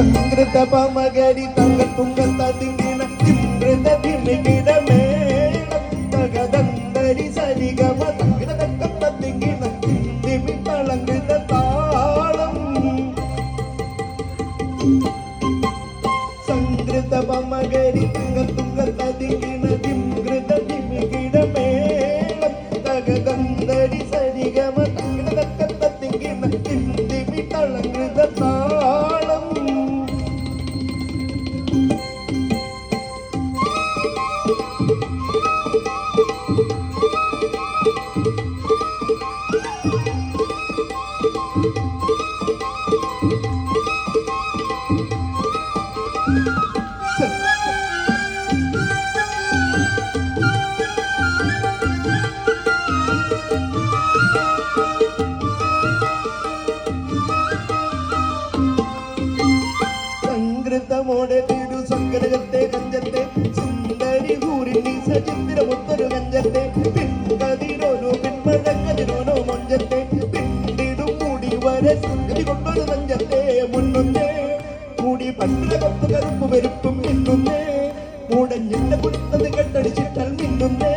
സംകൃത പമകരി തങ്ക തുങ്കത്ത തിങ്കിണ തിമൃത തിമികിടമേളം തകതന്തരി സരിഗമ തങ്കിട തക്കത്ത തിങ്കിണ തിന്തിമി തളങ്കൃത താളം സംകൃത പമകരി തങ്ക തുങ്കത്ത തിങ്കിണ തിമൃത തിമികിടമേളം തകതന്തരി സരിഗമ തങ്കിട തക്കത്ത തിങ്കിണ തിന്തിമി തളങ്കൃത താളം സംകൃതമോടെ തിരു സങ്കരജത്തെ കഞ്ചത്തെ സുന്ദരി ഹൂരിണി സചിത്രമുത്തൊരു കഞ്ചത്തെ പിൻകതിരോനോ പിൻമഴക്കതിരോനോ മൊഞ്ചത്തെ പിന്നിടും മൂടി വരെ സംഗതി കൊണ്ടൊരു കഞ്ചത്തെ മുന്നുന്നേ മൂടി പത്ര കത്ത് കറുപ്പ് വെരുപ്പും മിന്നുന്നേ മൂടഞ്ഞിന്റെ കുടുത്തത് കെട്ടടിച്ചിട്ടാൽ മിന്നുന്നേ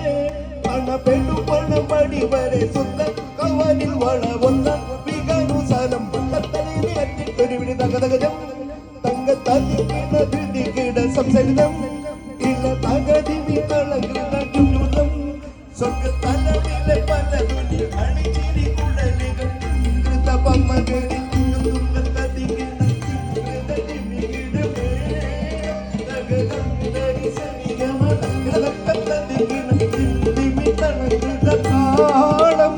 പണപ്പെടും പണമടി വരെ സുന്ദ കവനിൽ വളവൊന്ന വികാനുസാരം പട്ടത്തലയിൽ അറ്റിട്ടൊരു വിടി തകതകജം തങ്കത്താതിക്കിട ധൃതികിട സംസരിതം ഇല തകതിമി തളകൃത ചുറ്റുതം സ്വർഗത്തലവിലെ പല തുണി അണിച്ചിരി കുടലികൾ കൃത പമ്മകരി തുങ്കത്തതികിട തകതന്തരി സരിഗമ തകതക്കത്തതികിട തിന്തിമി തളകൃത താളം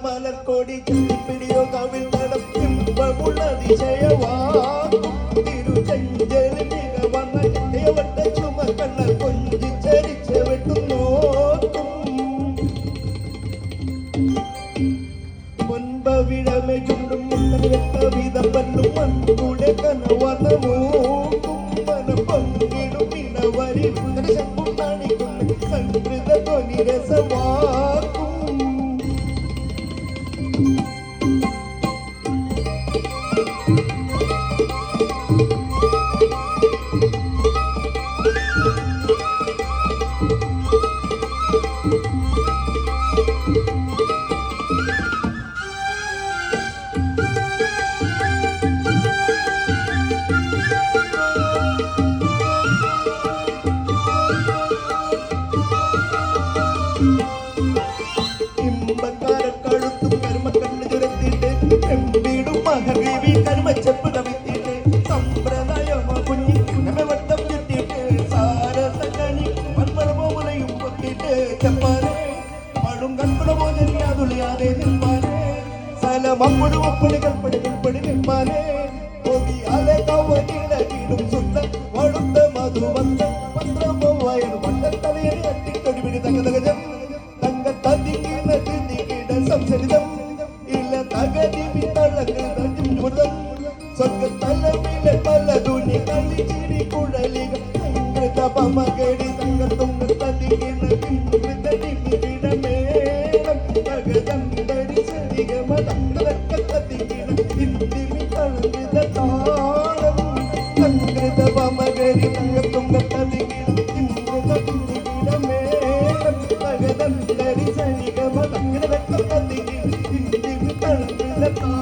മലർക്കൊടി ചെത്തിപ്പിടിയോ കവിൾ തടം ഇമ്പമുള്ള അതിശയവാക്കും തിരുചഞ്ചലി മികവന്ന ചിട്ടയവട്ട ചുമക്കണ്ണ കൊഞ്ചിച്ചരിച്ച് വെട്ടുന്നോക്കും മുൻപവിഴമെ ചുണ്ടും മുട്ടൽ വെട്ട വിധം പല്ലും മൺകൂടെ കനവന്ന മൂക്കും മനം പങ്കിടും മിനവരി ശങ്കും കാണിക്കുന്ന സംകൃത ധ്വനി രസവാക്കും ഇമ്പക്കാരക്കഴുത്തും കർമ്മക്കണ്ണ് ചുരത്തിട്ട് എമ്പിടും മഹദേവി കർമ്മച്ചപ്പ് കവിത്തിട്ട് സമ്പ്രദായമ കുഞ്ഞി വട്ടം ചുറ്റിട്ട് സാരസകണി പൺപളമോ മുലയും പൊട്ടിട്ട് ചപ്പാനെ പടും കൺപടമോ ജന്യാതുളിയാതെ നിൽപ്പാനെ സലമപ്പുഴും ഒപ്പണികൾ പടി നിൽപ്പാനെ പൊതിയാലെ കവനിടകിടും സുന്ദ വടുത്ത മധുവന്ത പന്ത്രമോ വയർ വണ്ടത്തലയടി അട്ടിട്ടൊരു പിടി തകതകജം തങ്കത്തതികിട ധൃതികിട സംസരിതം ഇല തകതിമി തളകൃത ചുറ്റുമൃതം സ്വർഗത്തലവിലെ പല തുണി കളിച്ചിരി കുഴലികൾ സംകൃത പമകരി തങ്ക തുങ്കത്തതികിട തിമൃത തിമികിടമേളം തകതന്തരി സരിഗമ തങ്കതക്കത്തതികിട തിന്തിമി തളകൃത താളം സംകൃത പമകരി തങ്ക തുങ്കത്തതികിട തിമൃത തിമികിടമേളം തകതന്തരി സരിഗമ തങ്കതക്കത്തതികിട തിന്തിമി തളകൃത താളം